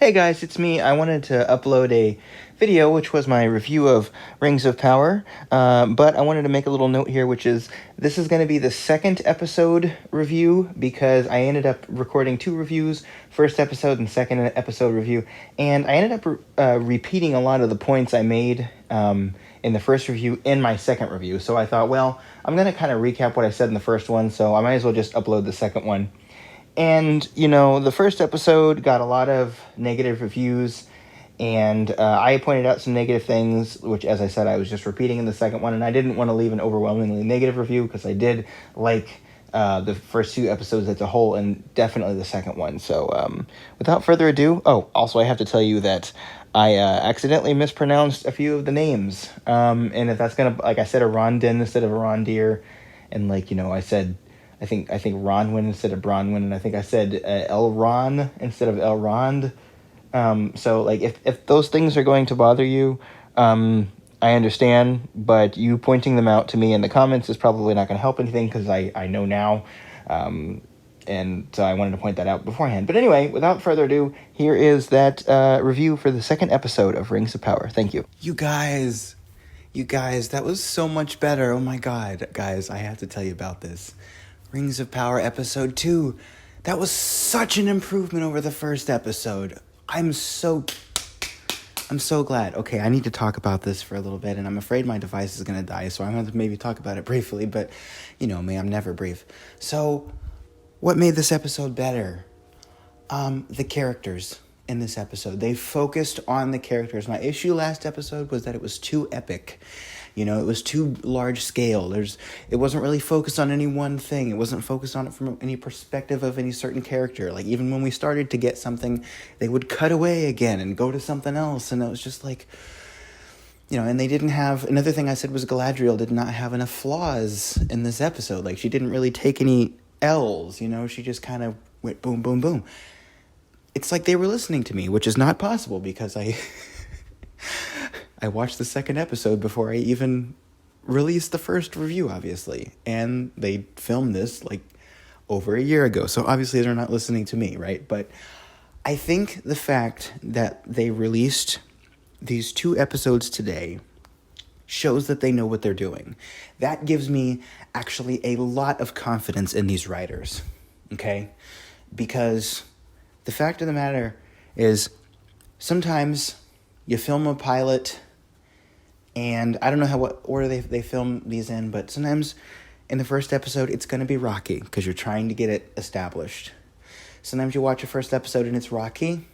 Hey guys, it's me. I wanted to upload a video, which was my review of Rings of Power, but I wanted to make a little note here, which is this is going to be the second episode review because I ended up recording two reviews, first episode and second episode review, and I ended up repeating a lot of the points I made in the first review in my second review. So I thought, well, I'm going to kind of recap what I said in the first one, so I might as well just upload the second one. And, the first episode got a lot of negative reviews, and I pointed out some negative things, which, as I said, I was just repeating in the second one, and I didn't want to leave an overwhelmingly negative review, because I did like the first two episodes as a whole, and definitely the second one. So, without further ado, also I have to tell you that I accidentally mispronounced a few of the names, and if that's gonna, like I said, Arondin instead of Arondir, and I said... I think Ronwin instead of Bronwyn, and I think I said Elrond instead of Elrond. So, if those things are going to bother you, I understand, but you pointing them out to me in the comments is probably not going to help anything, because I know now, and so I wanted to point that out beforehand. But anyway, without further ado, here is that review for the second episode of Rings of Power. Thank you. You guys, that was so much better. Oh my god, guys, I have to tell you about this. Rings of Power episode 2. That was such an improvement over the first episode. I'm so glad. Okay, I need to talk about this for a little bit, and I'm afraid my device is going to die, so I'm going to maybe talk about it briefly, but you know me, I'm never brief. So, what made this episode better? The characters in this episode. They focused on the characters. My issue last episode was that it was too epic. It was too large scale. It wasn't really focused on any one thing. It wasn't focused on it from any perspective of any certain character. Like, even when we started to get something, they would cut away again and go to something else. And it was just like, and they didn't have... Another thing I said was Galadriel did not have enough flaws in this episode. Like, she didn't really take any L's, She just kind of went boom, boom, boom. It's like they were listening to me, which is not possible because I watched the second episode before I even released the first review, obviously. And they filmed this, over a year ago. So obviously they're not listening to me, right? But I think the fact that they released these two episodes today shows that they know what they're doing. That gives me actually a lot of confidence in these writers, okay? Because the fact of the matter is sometimes you film a pilot... And I don't know what order they film these in, but sometimes in the first episode, it's going to be rocky because you're trying to get it established. Sometimes you watch a first episode and it's rocky,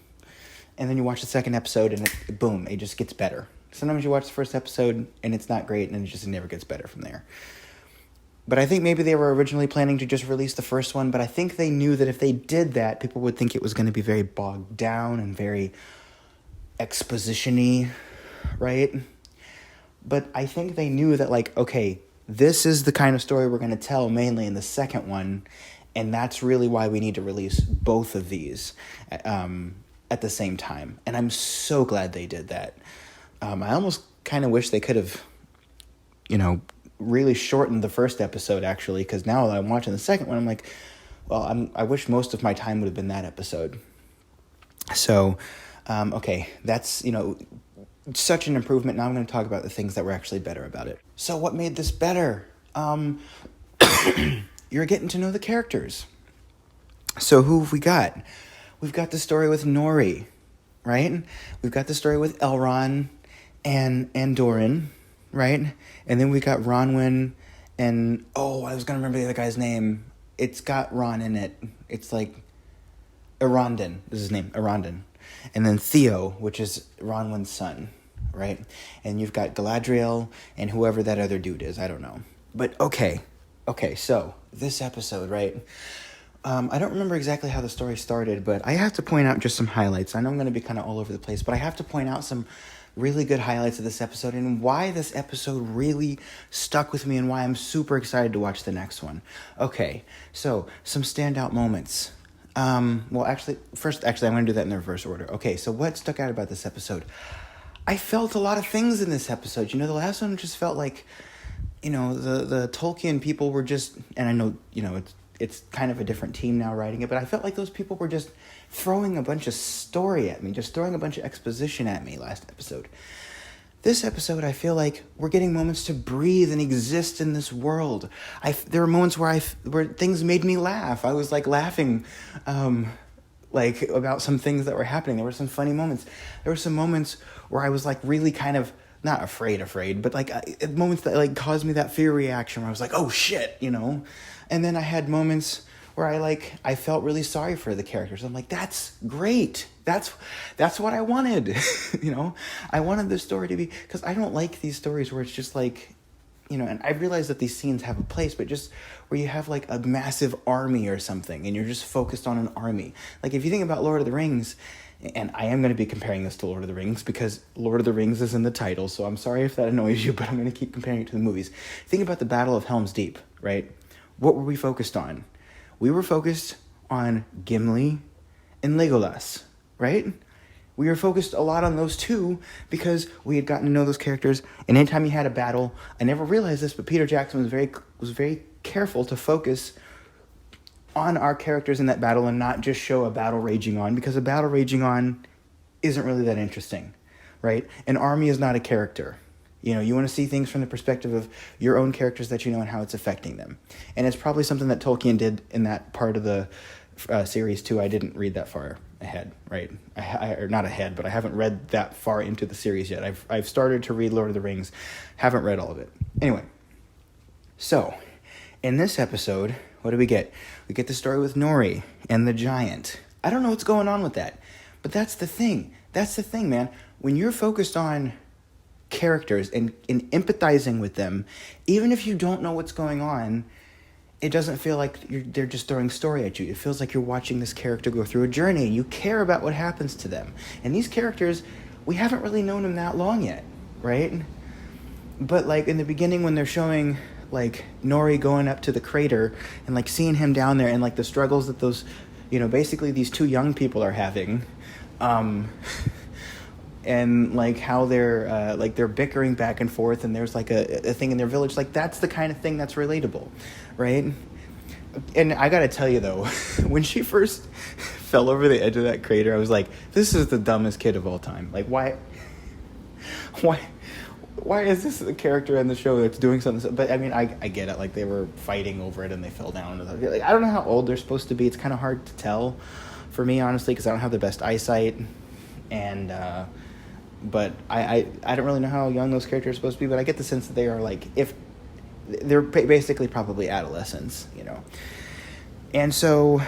and then you watch the second episode and boom, it just gets better. Sometimes you watch the first episode and it's not great and it just never gets better from there. But I think maybe they were originally planning to just release the first one, but I think they knew that if they did that, people would think it was going to be very bogged down and very exposition-y, right? But I think they knew that, okay, this is the kind of story we're going to tell mainly in the second one, and that's really why we need to release both of these at the same time. And I'm so glad they did that. I almost kind of wish they could have, really shortened the first episode, actually, because now that I'm watching the second one, I'm like, well, I wish most of my time would have been that episode. So, okay, that's, such an improvement. Now I'm going to talk about the things that were actually better about it. So what made this better? You're getting to know the characters. So who have we got? We've got the story with Nori, right? We've got the story with Elrond and Doran, right? And then we got Ronwin and... Oh, I was going to remember the other guy's name. It's got Ron in it. It's like... Arondin is his name, Arondin. And then Theo, which is Ronwin's son, right? And you've got Galadriel and whoever that other dude is. I don't know. But okay, so this episode, right? I don't remember exactly how the story started, but I have to point out just some highlights. I know I'm going to be kind of all over the place, but I have to point out some really good highlights of this episode and why this episode really stuck with me and why I'm super excited to watch the next one. Okay, so some standout moments. I'm going to do that in the reverse order. Okay, so what stuck out about this episode? I felt a lot of things in this episode. The last one just felt like, the Tolkien people were just, and I know, it's kind of a different team now writing it, but I felt like those people were just throwing a bunch of story at me, just throwing a bunch of exposition at me last episode. This episode, I feel like we're getting moments to breathe and exist in this world. There were moments where things made me laugh. I was like laughing, about some things that were happening. There were some funny moments. There were some moments where I was like really kind of not afraid, but like moments that like caused me that fear reaction where I was like, oh shit, And then I had moments where I felt really sorry for the characters. I'm like, that's great. That's what I wanted. I wanted the story to be, because I don't like these stories where it's just like, and I realize that these scenes have a place, but just where you have like a massive army or something and you're just focused on an army. Like if you think about Lord of the Rings, and I am going to be comparing this to Lord of the Rings because Lord of the Rings is in the title, so I'm sorry if that annoys you, but I'm going to keep comparing it to the movies. Think about the Battle of Helm's Deep, right? What were we focused on? We were focused on Gimli and Legolas, right? We were focused a lot on those two because we had gotten to know those characters, and anytime you had a battle, I never realized this, but Peter Jackson was very careful to focus on our characters in that battle and not just show a battle raging on, because a battle raging on isn't really that interesting, right? An army is not a character. You want to see things from the perspective of your own characters that you know and how it's affecting them. And it's probably something that Tolkien did in that part of the series too. I didn't read that far ahead, right? Or not ahead, but I haven't read that far into the series yet. I've started to read Lord of the Rings, haven't read all of it. Anyway, so in this episode, what do we get? We get the story with Nori and the giant. I don't know what's going on with that, but that's the thing. That's the thing, man. When you're focused on characters and empathizing with them, even if you don't know what's going on, it doesn't feel like they're just throwing story at you. It feels like you're watching this character go through a journey. You care about what happens to them. And these characters, we haven't really known them that long yet, right? But like in the beginning when they're showing like Nori going up to the crater and like seeing him down there and like the struggles that those, basically these two young people are having, and like how they're bickering back and forth, and there's like a thing in their village, like that's the kind of thing that's relatable, right? And I gotta tell you though, when she first fell over the edge of that crater, I was like, this is the dumbest kid of all time. Like why is this the character in the show that's doing something? But I mean, I get it. Like they were fighting over it and they fell down. Like, I don't know how old they're supposed to be. It's kind of hard to tell for me, honestly, because I don't have the best eyesight. And but I don't really know how young those characters are supposed to be. But I get the sense that they are like, if they're basically probably adolescents, And so,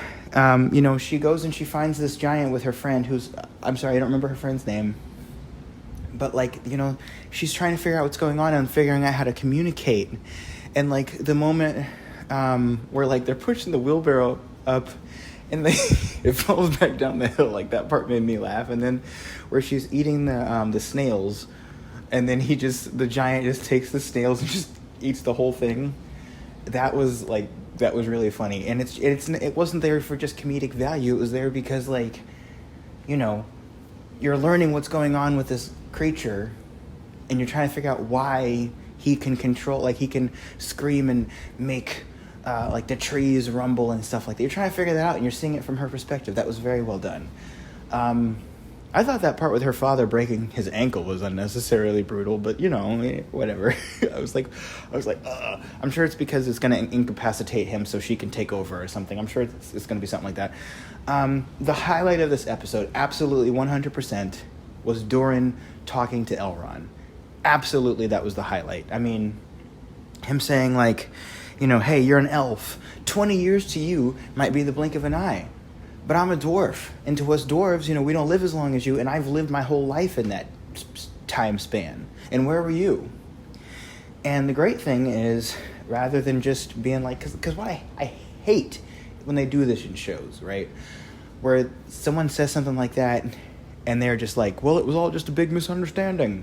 she goes and she finds this giant with her friend who's, I'm sorry, I don't remember her friend's name. But like, she's trying to figure out what's going on and figuring out how to communicate. And like the moment where like they're pushing the wheelbarrow up and it falls back down the hill, like that part made me laugh. And then where she's eating the snails, and then the giant just takes the snails and just eats the whole thing. That was really funny. And it wasn't there for just comedic value. It was there because like, you're learning what's going on with this creature, and you're trying to figure out why he can control, like he can scream and make like the trees rumble and stuff like that. You're trying to figure that out, and you're seeing it from her perspective. That was very well done. I thought that part with her father breaking his ankle was unnecessarily brutal, but whatever. I was like, I'm sure it's because it's going to incapacitate him so she can take over or something. I'm sure it's going to be something like that. The highlight of this episode, absolutely 100%, was Doran talking to Elrond. Absolutely, that was the highlight. I mean, him saying like, hey, you're an elf. 20 years to you might be the blink of an eye. But I'm a dwarf, and to us dwarves, we don't live as long as you, and I've lived my whole life in that time span. And where were you? And the great thing is, rather than just being like, because what I hate when they do this in shows, right? Where someone says something like that, and they're just like, well, it was all just a big misunderstanding,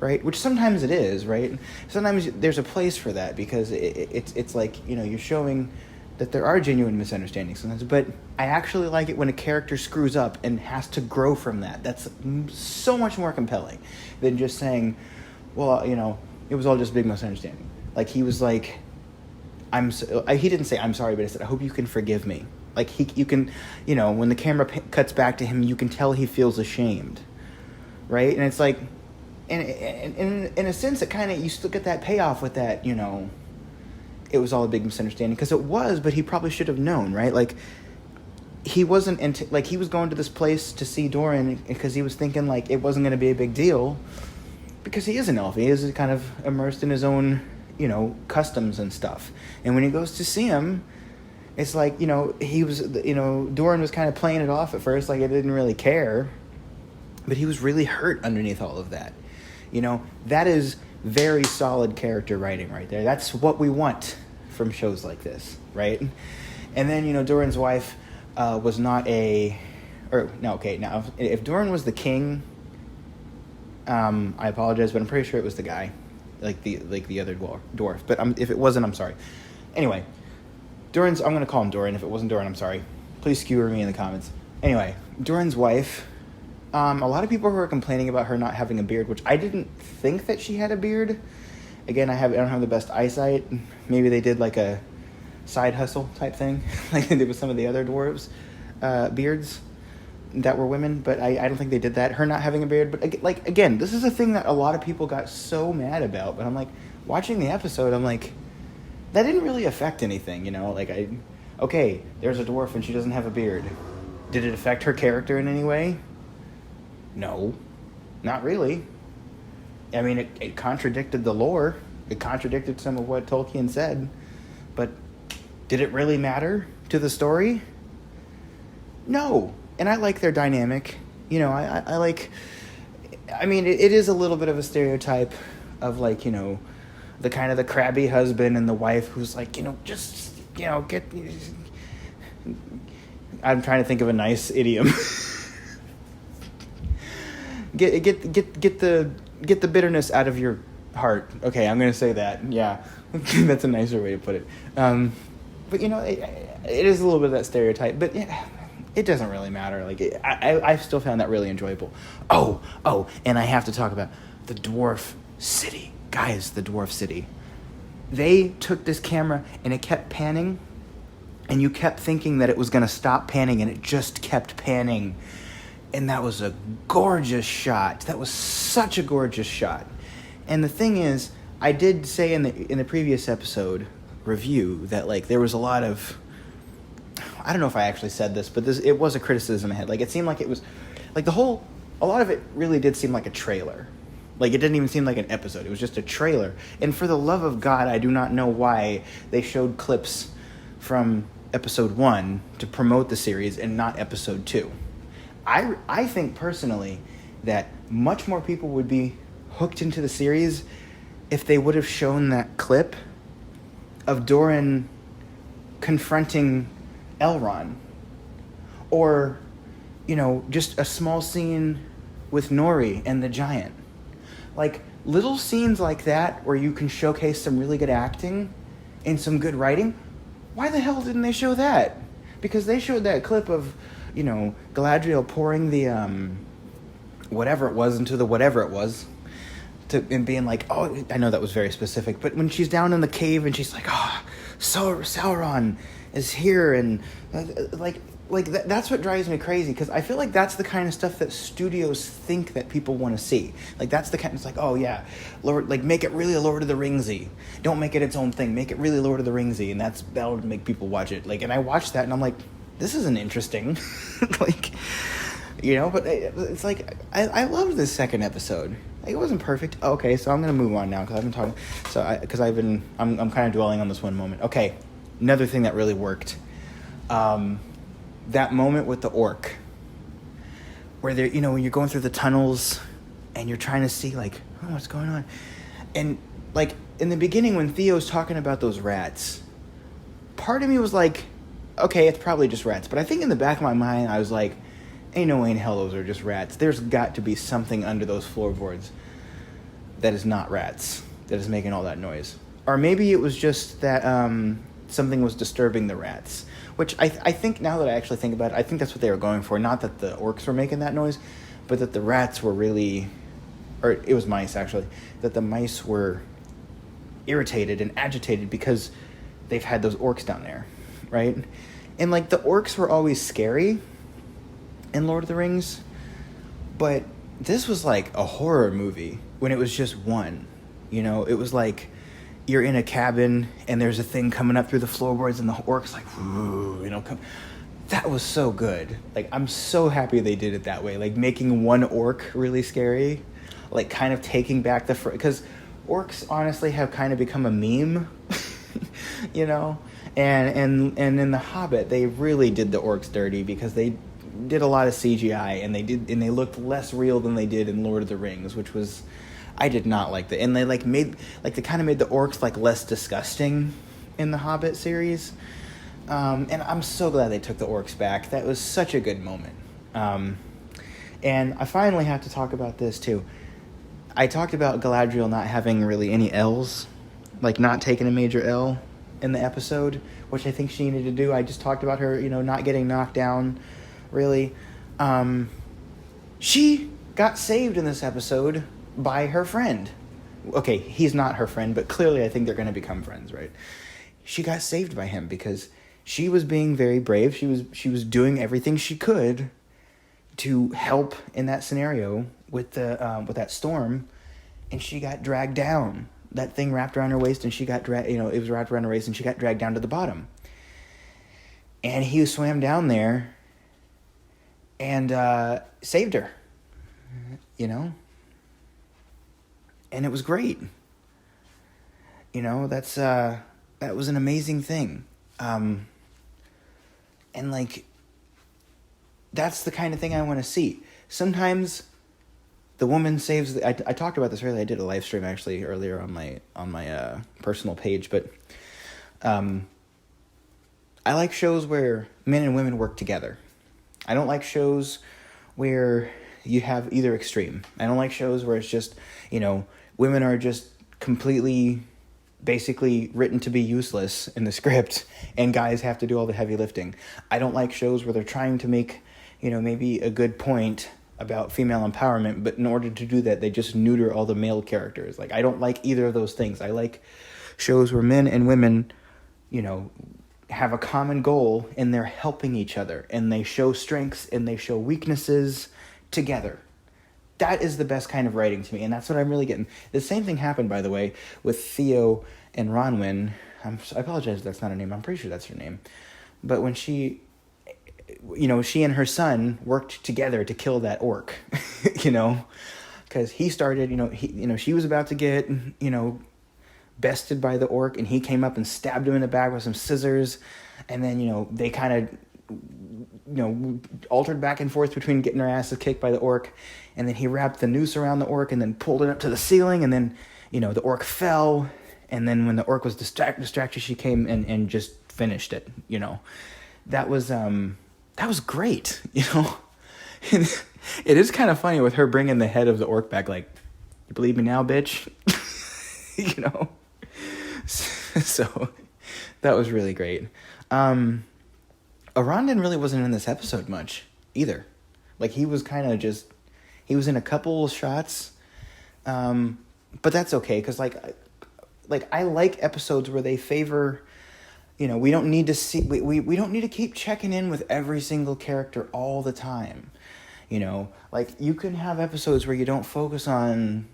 right? Which sometimes it is, right? Sometimes there's a place for that, because it's like, you're showing that there are genuine misunderstandings sometimes, but I actually like it when a character screws up and has to grow from that. That's so much more compelling than just saying, well, it was all just a big misunderstanding. Like he was like, he didn't say I'm sorry, but he said, I hope you can forgive me. Like, you can, when the camera cuts back to him, you can tell he feels ashamed, right? And it's like, and in a sense, it kind of, you still get that payoff with that, it was all a big misunderstanding, because it was, but he probably should have known, right? Like, he wasn't he was going to this place to see Doran because he was thinking, like, it wasn't going to be a big deal, because he is an elf. He is kind of immersed in his own, customs and stuff. And when he goes to see him, it's like, he was, Doran was kind of playing it off at first, like, I didn't really care, but he was really hurt underneath all of that. That is very solid character writing right there. That's what we want from shows like this, right? And then, Doran's wife was not now, if Doran was the king, I apologize, but I'm pretty sure it was the guy, like the other dwarf. But if it wasn't, I'm sorry. Anyway, I'm going to call him Doran. If it wasn't Doran, I'm sorry. Please skewer me in the comments. Anyway, Doran's wife, a lot of people who are complaining about her not having a beard, which I didn't think that she had a beard. Again, I don't have the best eyesight. Maybe they did like a side hustle type thing, like they did with some of the other dwarves' beards that were women, but I don't think they did that. Her not having a beard, but again, this is a thing that a lot of people got so mad about, but I'm like, watching the episode, I'm like, that didn't really affect anything, okay, there's a dwarf and she doesn't have a beard. Did it affect her character in any way? No, not really. I mean, it contradicted the lore. It contradicted some of what Tolkien said, but did it really matter to the story? No. And I like their dynamic. I like, it is a little bit of a stereotype of, like, the kind of the crabby husband and the wife who's like, get, I'm trying to think of a nice idiom. get the bitterness out of your heart. Okay, I'm going to say that. Yeah. That's a nicer way to put it. But, it is a little bit of that stereotype, but yeah, it doesn't really matter. Like, I've still found that really enjoyable. Oh, and I have to talk about the dwarf city. Guys, the dwarf city. They took this camera and it kept panning, and you kept thinking that it was going to stop panning, and it just kept panning. And that was a gorgeous shot. That was such a gorgeous shot. And the thing is, I did say in the previous episode review that, like, there was a lot of, I don't know if I actually said this, but it was a criticism I had. Like, it seemed like it was, like, a lot of it really did seem like a trailer. Like, it didn't even seem like an episode. It was just a trailer. And for the love of God, I do not know why they showed clips from episode 1 to promote the series and not episode 2. I think personally that much more people would be hooked into the series if they would have shown that clip of Doran confronting Elrond, or just a small scene with Nori and the giant. Like, little scenes like that where you can showcase some really good acting and some good writing. Why the hell didn't they show that? Because they showed that clip of Galadriel pouring the whatever it was into the whatever it was, and being like, oh, I know that was very specific, but when she's down in the cave and she's like, oh, Sauron is here, and that's what drives me crazy, because I feel like that's the kind of stuff that studios think that people want to see. Like, that's the kind, it's like, oh yeah, Lord, like, make it really a Lord of the Ringsy. Don't make it its own thing. Make it really Lord of the Ringsy, and that'll make people watch it. Like, and I watched that and I'm like, this isn't interesting. Like, but it's like, I loved this second episode. Like, it wasn't perfect. Okay, so I'm gonna move on now, because I've been talking. I'm kind of dwelling on this one moment. Okay, another thing that really worked. That moment with the orc, where they're, when you're going through the tunnels and you're trying to see, like, oh, what's going on, and, like, in the beginning when Theo's talking about those rats, part of me was like, okay, it's probably just rats. But I think in the back of my mind, I was like, ain't no way in hell those are just rats. There's got to be something under those floorboards that is not rats, that is making all that noise. Or maybe it was just that something was disturbing the rats. Which I think, now that I actually think about it, I think that's what they were going for. Not that the orcs were making that noise, but that the rats were really, or it was mice actually, that the mice were irritated and agitated because they've had those orcs down there, right? And, like, the orcs were always scary in Lord of the Rings, but this was like a horror movie when it was just one. You know, it was like you're in a cabin and there's a thing coming up through the floorboards and the orcs like, whoo, you know, come. That was so good. Like, I'm so happy they did it that way. Like, making one orc really scary, like kind of taking back the because orcs honestly have kind of become a meme, you know. And in The Hobbit, they really did the orcs dirty because they did a lot of CGI and they looked less real than they did in Lord of the Rings, which was, I did not like that. And they they kind of made the orcs like less disgusting in the Hobbit series. And I'm so glad they took the orcs back. That was such a good moment. And I finally have to talk about this too. I talked about Galadriel not having really any L's, like not taking a major L in the episode, which I think she needed to do. I just talked about her, you know, not getting knocked down, really. She got saved in this episode by her friend. Okay, he's not her friend, but clearly I think they're going to become friends, right? She got saved by him because she was being very brave. She was doing everything she could to help in that scenario with that storm, and she got dragged down. That thing wrapped around her waist, and she got dragged. You know, it was wrapped around her waist, and she got dragged down to the bottom. And he swam down there and saved her. You know, and it was great. You know, that was an amazing thing. And like, that's the kind of thing I want to see. Sometimes the woman saves. I talked about this earlier. I did a live stream actually earlier on my personal page, but I like shows where men and women work together. I don't like shows where you have either extreme. I don't like shows where it's just, you know, women are just completely, basically written to be useless in the script, and guys have to do all the heavy lifting. I don't like shows where they're trying to make, you know, maybe a good point about female empowerment, but in order to do that, they just neuter all the male characters. Like, I don't like either of those things. I like shows where men and women, you know, have a common goal, and they're helping each other, and they show strengths and they show weaknesses together. That is the best kind of writing to me, and that's what I'm really getting. The same thing happened, by the way, with Theo and Ronwyn. I apologize if that's not her name. I'm pretty sure that's her name. But when she, you know, she and her son worked together to kill that orc, you know, because he started, she was about to get, bested by the orc, and he came up and stabbed him in the back with some scissors, and then, they kind of, altered back and forth between getting their asses kicked by the orc, and then he wrapped the noose around the orc and then pulled it up to the ceiling, and then, the orc fell, and then when the orc was distracted, she came and just finished it, That was great, It is kind of funny with her bringing the head of the orc back, like, you believe me now, bitch? So that was really great. Elrond really wasn't in this episode much either. Like, he was kind of just, he was in a couple shots, but that's okay, because I like episodes where they favor, we don't need to see, we don't need to keep checking in with every single character all the time. You can have episodes where you don't focus on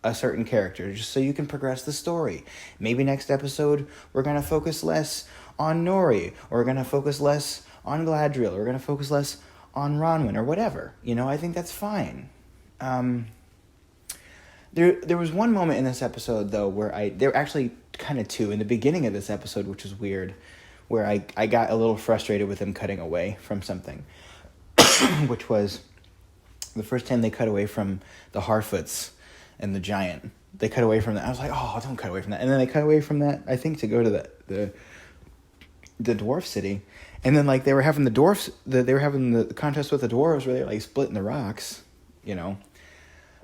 a certain character just so you can progress the story. Maybe next episode we're going to focus less on Nori, or we're going to focus less on Galadriel, or we're going to focus less on Ronwyn, or whatever. I think that's fine. There was one moment in this episode, though, where there were actually kind of two in the beginning of this episode, which was weird, where I got a little frustrated with them cutting away from something, which was the first time they cut away from the Harfoots and the giant. They cut away from that. I was like, oh, don't cut away from that. And then they cut away from that, I think, to go to the dwarf city. And then, they were having they were having the contest with the dwarves where they were, splitting the rocks,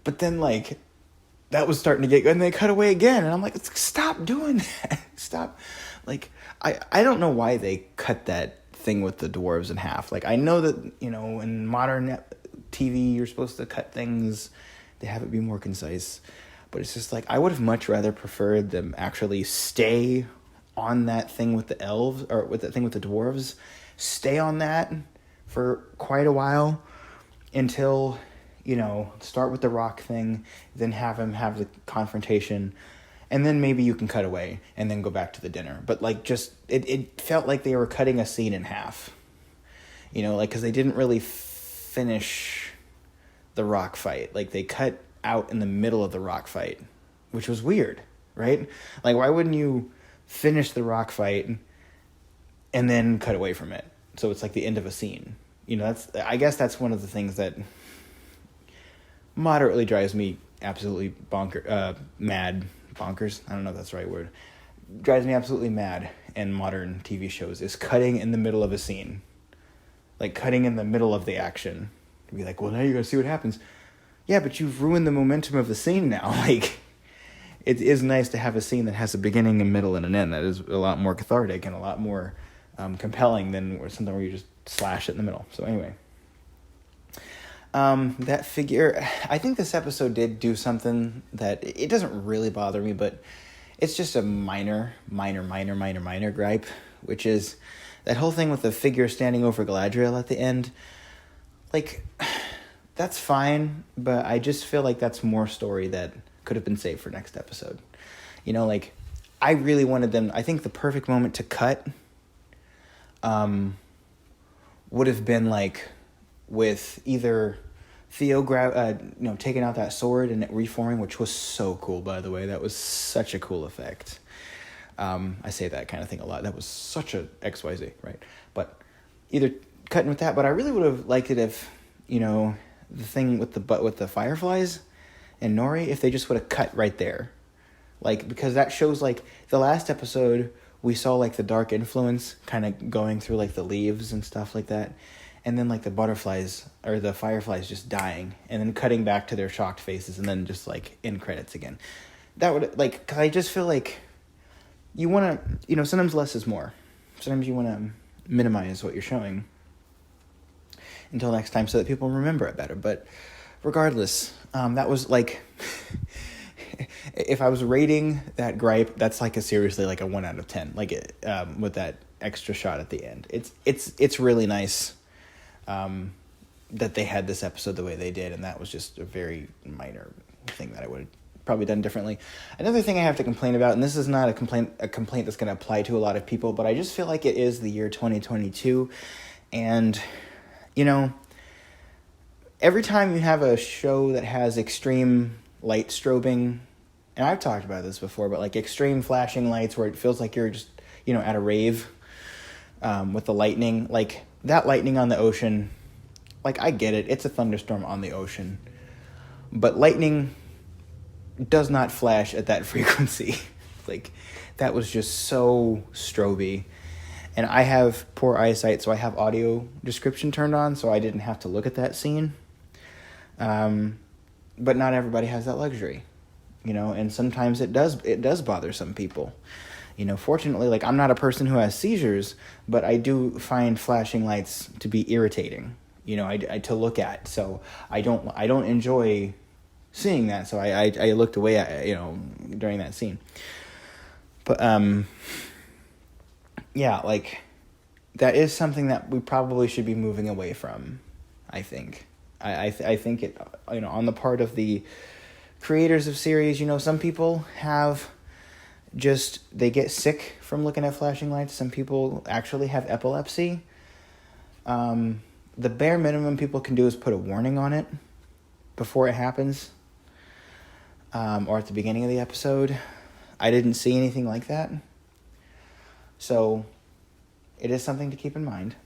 But then, that was starting to get good, and they cut away again. And I'm like, stop doing that. Stop. I don't know why they cut that thing with the dwarves in half. I know that, in modern TV, you're supposed to cut things, they have it be more concise. But it's just I would have much rather preferred them actually stay on that thing with the elves, or with that thing with the dwarves, stay on that for quite a while until, start with the rock thing, then have him have the confrontation, and then maybe you can cut away and then go back to the dinner. But it felt like they were cutting a scene in half, because they didn't really finish the rock fight. Like, they cut out in the middle of the rock fight, which was weird, right? Like, why wouldn't you finish the rock fight and then cut away from it? So it's like the end of a scene. I guess that's one of the things that moderately drives me absolutely mad. Bonkers? I don't know if that's the right word. Drives me absolutely mad in modern TV shows is cutting in the middle of a scene. Like, cutting in the middle of the action. To be like, well, now you're going to see what happens. Yeah, but you've ruined the momentum of the scene now. Like, it is nice to have a scene that has a beginning, a middle, and an end. That is a lot more cathartic and a lot more compelling than something where you just slash it in the middle. So anyway, that figure, I think this episode did do something that it doesn't really bother me, but it's just a minor gripe, which is that whole thing with the figure standing over Galadriel at the end. Like, that's fine, but I just feel like that's more story that could have been saved for next episode. I really wanted them, I think the perfect moment to cut would have been with either Theo taking out that sword and it reforming, which was so cool, by the way. That was such a cool effect. I say that kind of thing a lot. That was such a XYZ, right? But either cutting with that, but I really would have liked it if, the thing with the fireflies and Nori, if they just would have cut right there. Because that shows, the last episode, we saw, the dark influence kind of going through, the leaves and stuff like that. And then, the butterflies, or the fireflies just dying. And then cutting back to their shocked faces. And then just, end credits again. That would, because I just feel like you want to, sometimes less is more. Sometimes you want to minimize what you're showing until next time so that people remember it better. But regardless, that was, if I was rating that gripe, that's seriously a 1 out of 10. With that extra shot at the end, it's really nice that they had this episode the way they did, and that was just a very minor thing that I would have probably done differently. Another thing I have to complain about, and this is not a complaint that's going to apply to a lot of people, but I just feel like it is the year 2022, and every time you have a show that has extreme light strobing, and I've talked about this before, but extreme flashing lights where it feels like you're just, at a rave with the lightning, that lightning on the ocean, I get it. It's a thunderstorm on the ocean, but lightning does not flash at that frequency. That was just so stroby. And I have poor eyesight, so I have audio description turned on, so I didn't have to look at that scene. But not everybody has that luxury, and sometimes it does bother some people. Fortunately, I'm not a person who has seizures, but I do find flashing lights to be irritating, I to look at. So I don't enjoy seeing that. So I looked away at, during that scene. But, yeah, that is something that we probably should be moving away from, I think. I think it, on the part of the creators of series, some people have they get sick from looking at flashing lights. Some people actually have epilepsy. The bare minimum people can do is put a warning on it before it happens, or at the beginning of the episode. I didn't see anything like that. So it is something to keep in mind.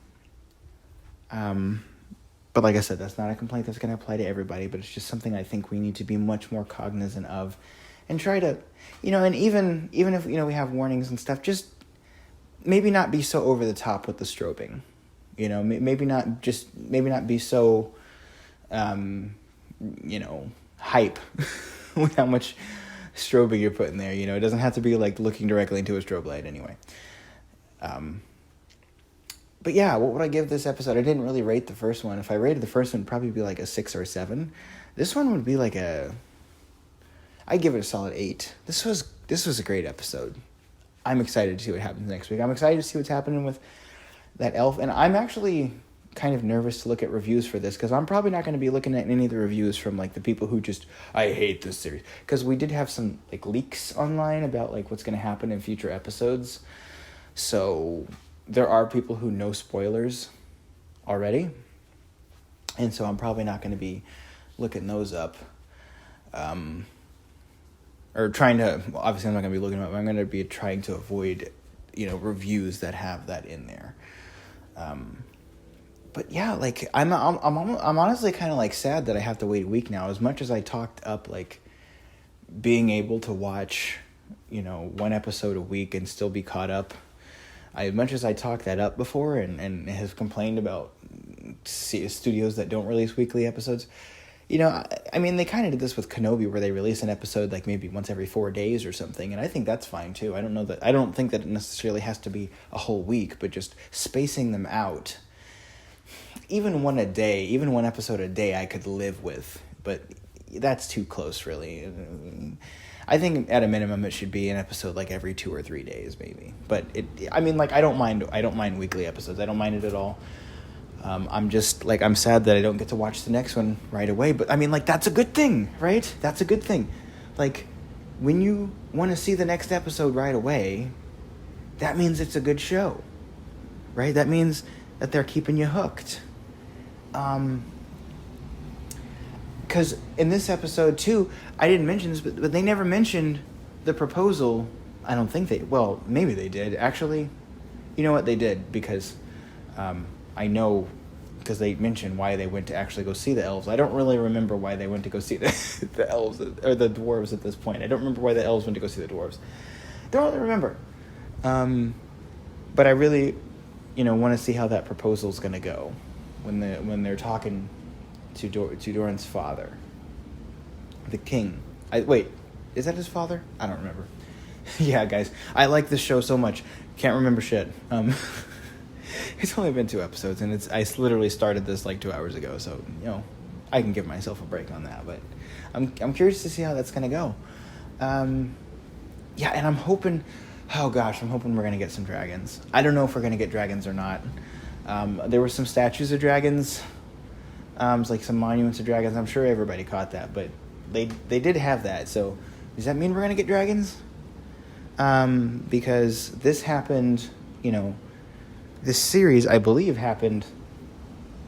But like I said, that's not a complaint that's going to apply to everybody, but it's just something I think we need to be much more cognizant of and try to, and even if, we have warnings and stuff, just maybe not be so over the top with the strobing, maybe not be so, hype with how much strobing you're putting there. It doesn't have to be looking directly into a strobe light anyway. But yeah, what would I give this episode? I didn't really rate the first one. If I rated the first one, it'd probably be a 6 or a 7. This one would be I'd give it a solid 8. This was a great episode. I'm excited to see what happens next week. I'm excited to see what's happening with that elf. And I'm actually kind of nervous to look at reviews for this, because I'm probably not going to be looking at any of the reviews from like the people who just, I hate this series, because we did have some like leaks online about like what's going to happen in future episodes. So there are people who know spoilers already, and so I'm probably not going to be looking those up, or trying to, well, obviously I'm not going to be looking them up. I'm going to be trying to avoid, reviews that have that in there. But yeah, like I'm honestly kind of like sad that I have to wait a week now. As much as I talked up like being able to watch, one episode a week and still be caught up, as much as I talked that up before and have complained about studios that don't release weekly episodes, I mean, they kind of did this with Kenobi, where they release an episode like maybe once every 4 days or something, and I think that's fine too. I don't think that it necessarily has to be a whole week, but just spacing them out. Even one episode a day I could live with, but that's too close, really. I think at a minimum it should be an episode like every 2 or 3 days, maybe. But I don't mind weekly episodes. I don't mind it at all. I'm just like, I'm sad that I don't get to watch the next one right away. But I mean, like, that's a good thing, right? That's a good thing. Like, when you want to see the next episode right away, that means it's a good show, right? That means that they're keeping you hooked. Because in this episode too, I didn't mention this, but they never mentioned the proposal. I don't think maybe they did. Actually, you know what, they did, because I know, because they mentioned why they went to actually go see the elves. I don't really remember why they went to go see the elves, or the dwarves at this point. I don't remember why the elves went to go see the dwarves. Don't really remember. But I really, want to see how that proposal's going to go when they're talking to Doran's father, the king. Wait, is that his father? I don't remember. Yeah, guys, I like this show so much. Can't remember shit. It's only been 2 episodes, and I literally started this like 2 hours ago, so I can give myself a break on that. But I'm curious to see how that's gonna go. Yeah, and I'm hoping we're gonna get some dragons. I don't know if we're gonna get dragons or not. There were some statues of dragons, like some monuments of dragons. I'm sure everybody caught that, but they did have that. So does that mean we're gonna get dragons? Because this happened, this series, I believe, happened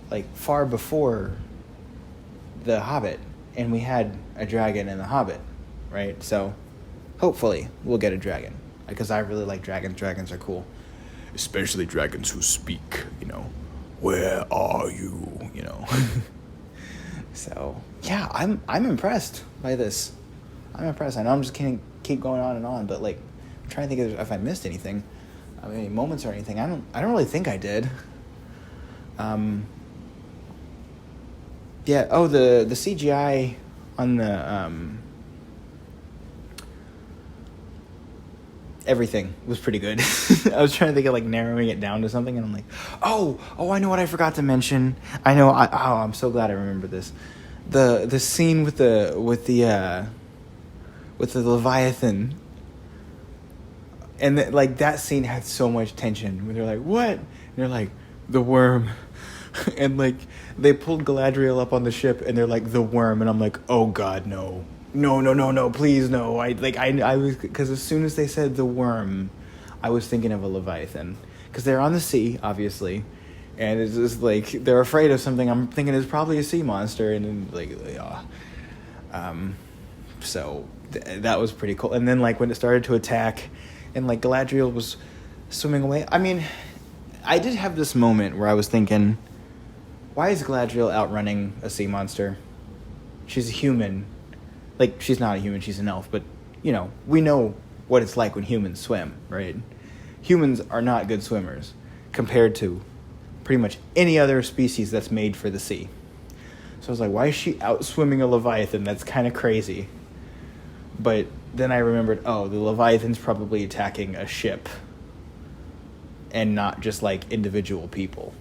like far before The Hobbit, and we had a dragon in The Hobbit, right? So hopefully we'll get a dragon, because I really like dragons. Dragons are cool, especially dragons who speak, where are you, So yeah, I'm impressed by this. I'm impressed. I know I'm just gonna keep going on and on, but like, I'm trying to think if I missed anything. Any moments or anything. I don't really think I did. Yeah. Oh, the CGI on the everything was pretty good. I was trying to think of like narrowing it down to something, and I'm like, oh, I know what I forgot to mention. I know. I'm so glad I remembered this. The scene with the Leviathan. And that scene had so much tension when they're like, what? And they're like, the worm. And like, they pulled Galadriel up on the ship, and they're like, the worm. And I'm like, oh God, no, please, no. I was, because as soon as they said the worm, I was thinking of a Leviathan, because they're on the sea, obviously. And it's just like, they're afraid of something. I'm thinking it's probably a sea monster. And then so that was pretty cool. And then like when it started to attack, and like Galadriel was swimming away. I mean, I did have this moment where I was thinking, why is Galadriel outrunning a sea monster? She's a human. Like, she's not a human, she's an elf, but, we know what it's like when humans swim, right? Humans are not good swimmers compared to pretty much any other species that's made for the sea. So I was like, why is she out swimming a Leviathan? That's kind of crazy. But then I remembered, the Leviathan's probably attacking a ship and not just like individual people.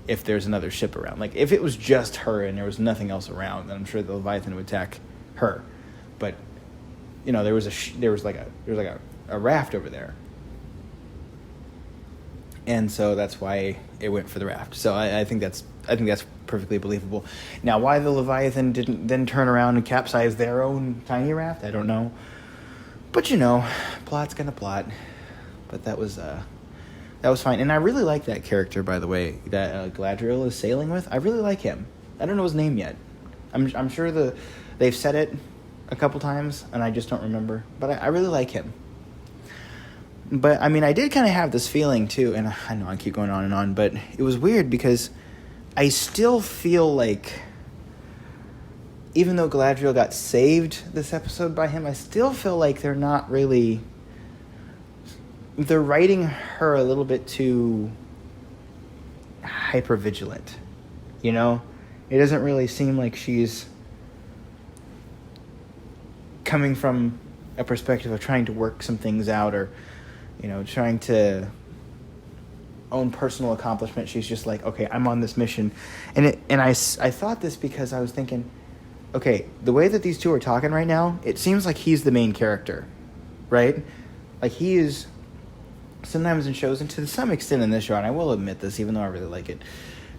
If there's another ship around, like if it was just her and there was nothing else around, then I'm sure the Leviathan would attack her. But there was like a raft over there, and so that's why it went for the raft. So I think that's perfectly believable. Now, why the Leviathan didn't then turn around and capsize their own tiny raft, I don't know. But plot's gonna plot. But that was fine, and I really like that character, by the way, that Galadriel is sailing with. I really like him. I don't know his name yet. I'm sure they've said it a couple times, and I just don't remember. But I really like him. But, I mean, I did kind of have this feeling, too, and I know I keep going on and on, but it was weird because I still feel like, even though Galadriel got saved this episode by him, I still feel like they're not really... They're writing her a little bit too hypervigilant, It doesn't really seem like she's coming from a perspective of trying to work some things out or, trying to own personal accomplishment. She's just like, okay, I'm on this mission. And I thought this because I was thinking, okay, the way that these two are talking right now, it seems like he's the main character, right? Like he is... Sometimes in shows, and to some extent in this show, and I will admit this, even though I really like it,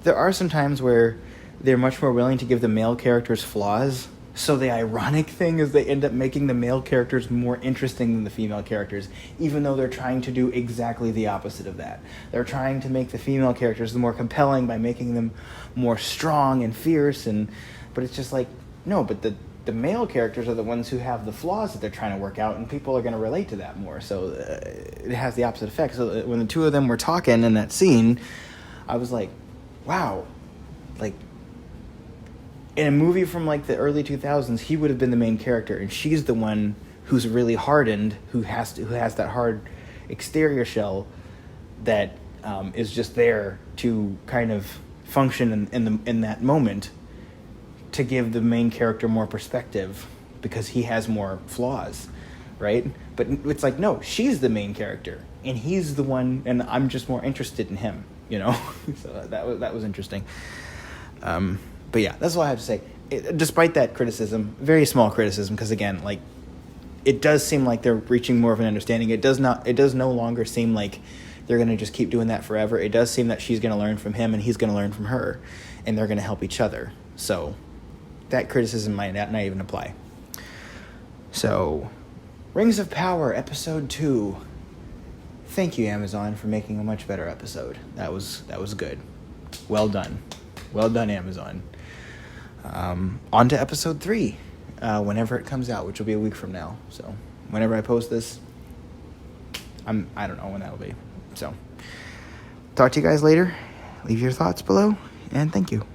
there are some times where they're much more willing to give the male characters flaws. So the ironic thing is they end up making the male characters more interesting than the female characters, even though they're trying to do exactly the opposite of that. They're trying to make the female characters more compelling by making them more strong and fierce, but it's just like, no, but the male characters are the ones who have the flaws that they're trying to work out, and people are going to relate to that more. So it has the opposite effect. So when the two of them were talking in that scene, I was like, wow, like in a movie from like the early 2000s, he would have been the main character, and she's the one who's really hardened, who has that hard exterior shell that is just there to kind of function in that moment, to give the main character more perspective because he has more flaws, right? But it's like, no, she's the main character and he's the one, and I'm just more interested in him, So that was interesting. But yeah, that's all I have to say. Despite that criticism, very small criticism, because again, like, it does seem like they're reaching more of an understanding. It does no longer seem like they're going to just keep doing that forever. It does seem that she's going to learn from him and he's going to learn from her, and they're going to help each other. So that criticism might not even apply. So, Rings of Power, Episode 2. Thank you, Amazon, for making a much better episode. That was good. Well done. Well done, Amazon. On to Episode 3, whenever it comes out, which will be a week from now. So, whenever I post this, I don't know when that'll be. So, talk to you guys later. Leave your thoughts below, and thank you.